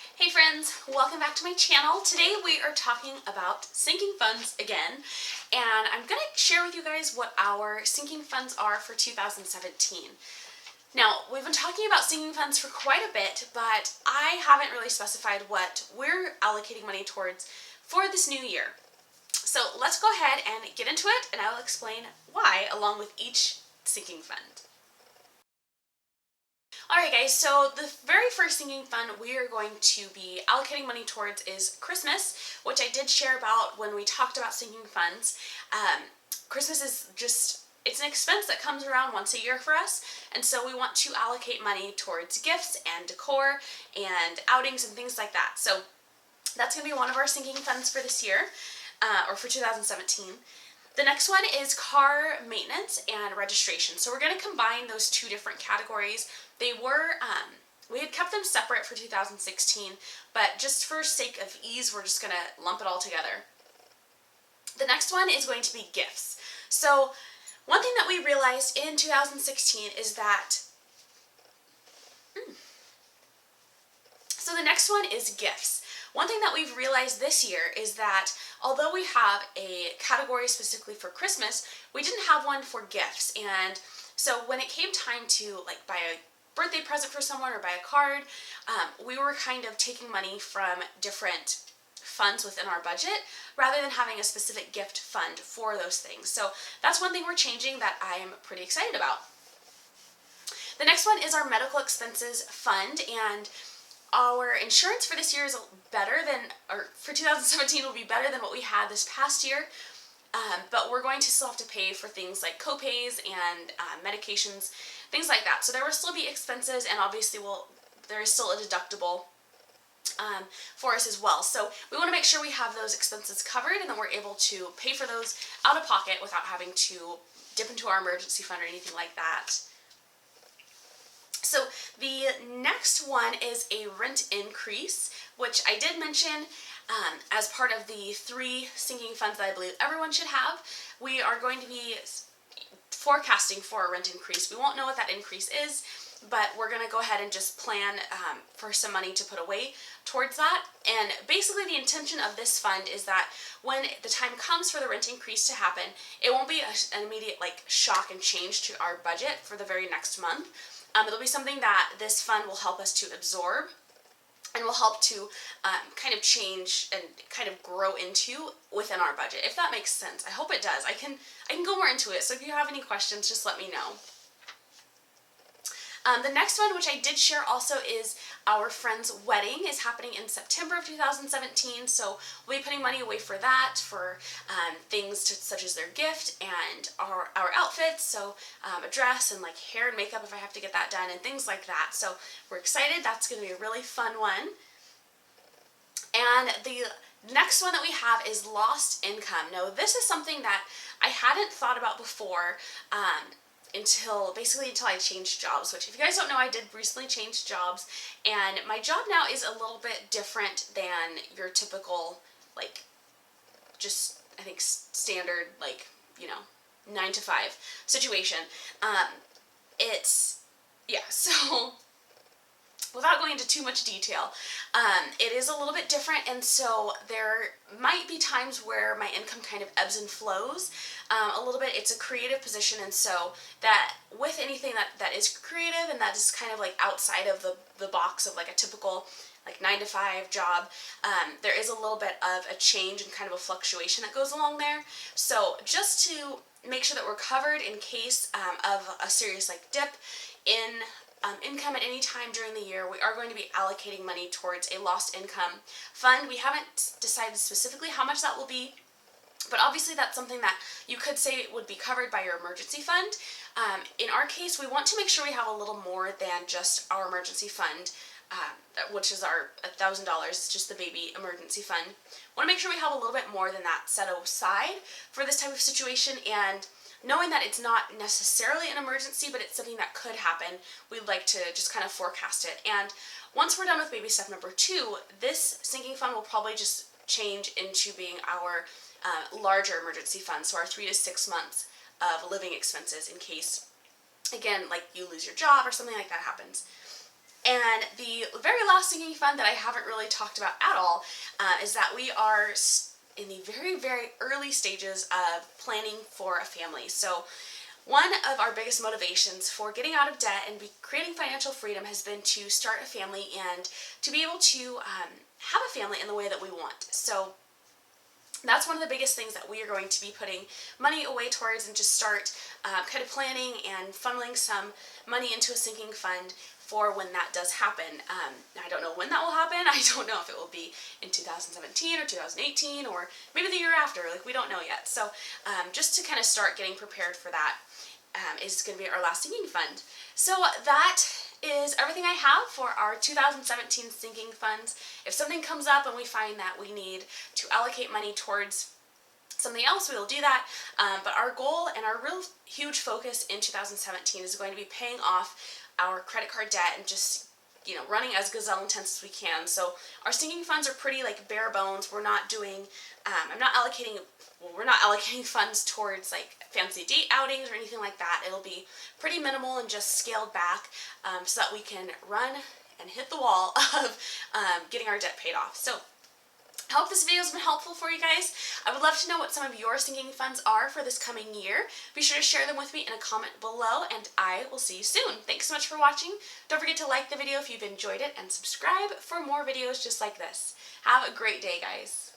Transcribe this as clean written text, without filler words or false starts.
Hey friends, welcome back to my channel. Today we are talking about sinking funds again, and I'm going to share with you guys what our sinking funds are for 2017. Now, we've been talking about sinking funds for quite a bit, but I haven't really specified what we're allocating money towards for this new year. So let's go ahead and get into it, and I will explain why along with each sinking fund. Alright guys, so the very first sinking fund we are going to be allocating money towards is Christmas, which I did share about when we talked about sinking funds. Christmas is just, it's an expense that comes around once a year for us, and so we want to allocate money towards gifts and decor and outings and things like that. So that's going to be one of our sinking funds for this year, or for 2017. The next one is car maintenance and registration. So we're going to combine those two different categories. They were, we had kept them separate for 2016, but just for sake of ease, we're just going to lump it all together. The next one is going to be gifts. So one thing that we realized in 2016 is that, so the next one is gifts. One thing that we've realized this year is that although we have a category specifically for Christmas, we didn't have one for gifts. And so when it came time to like buy a birthday present for someone or buy a card, we were kind of taking money from different funds within our budget rather than having a specific gift fund for those things. So that's one thing we're changing that I'm pretty excited about. The next one is our medical expenses fund, and our insurance for this year is better than, or for 2017 will be better than what we had this past year, but we're going to still have to pay for things like co-pays and medications, things like that. So there will still be expenses, and obviously there is still a deductible for us as well. So we want to make sure we have those expenses covered and that we're able to pay for those out of pocket without having to dip into our emergency fund or anything like that. So the next one is a rent increase, which I did mention as part of the 3 sinking funds that I believe everyone should have. We are going to be forecasting for a rent increase. We won't know what that increase is, but we're going to go ahead and just plan for some money to put away towards that. And basically the intention of this fund is that when the time comes for the rent increase to happen, it won't be an immediate like shock and change to our budget for the very next month. It'll be something that this fund will help us to absorb and will help to kind of change and kind of grow into within our budget, if that makes sense. I hope it does. I can go more into it, so if you have any questions, just let me know. The next one, which I did share also, is our friend's wedding is happening in September of 2017, so we'll be putting money away for that, for things such as their gift and our outfits, so a dress and like hair and makeup if I have to get that done and things like that. So we're excited. That's going to be a really fun one. And the next one that we have is lost income. Now this is something that I hadn't thought about before, until I changed jobs, which if you guys don't know, I did recently change jobs, and my job now is a little bit different than your typical, like, just, I think, standard, like, 9 to 5 situation. So without going into too much detail, it is a little bit different, and so there might be times where my income kind of ebbs and flows a little bit. It's a creative position, and so that with anything that is creative and that is kind of like outside of the box of like a typical like 9 to 5 job, there is a little bit of a change and kind of a fluctuation that goes along there. So just to make sure that we're covered in case of a serious like dip in income at any time during the year, we are going to be allocating money towards a lost income fund. We haven't decided specifically how much that will be, but obviously that's something that you could say would be covered by your emergency fund. In our case, we want to make sure we have a little more than just our emergency fund, which is our $1,000. It's just the baby emergency fund. Want to make sure we have a little bit more than that set aside for this type of situation, and knowing that it's not necessarily an emergency, but it's something that could happen, we'd like to just kind of forecast it. And once we're done with baby step number 2, this sinking fund will probably just change into being our larger emergency fund, so our 3 to 6 months of living expenses in case, again, like you lose your job or something like that happens. And the very last sinking fund that I haven't really talked about at all is that we are in the very, very early stages of planning for a family. So one of our biggest motivations for getting out of debt and creating financial freedom has been to start a family and to be able to have a family in the way that we want. So that's one of the biggest things that we are going to be putting money away towards, and just start kind of planning and funneling some money into a sinking fund for when that does happen. I don't know when that will happen. I don't know if it will be in 2017 or 2018 or maybe the year after. Like, we don't know yet. So just to kind of start getting prepared for that is going to be our last sinking fund. So that is everything I have for our 2017 sinking funds. If something comes up and we find that we need to allocate money towards something else, we will do that. But our goal and our real huge focus in 2017 is going to be paying off our credit card debt and just, you know, running as gazelle intense as we can. So our sinking funds are pretty like bare bones. We're not doing, we're not allocating funds towards like fancy date outings or anything like that. It'll be pretty minimal and just scaled back so that we can run and hit the wall of getting our debt paid off. So I hope this video has been helpful for you guys. I would love to know what some of your sinking funds are for this coming year. Be sure to share them with me in a comment below, and I will see you soon. Thanks so much for watching. Don't forget to like the video if you've enjoyed it, and subscribe for more videos just like this. Have a great day, guys.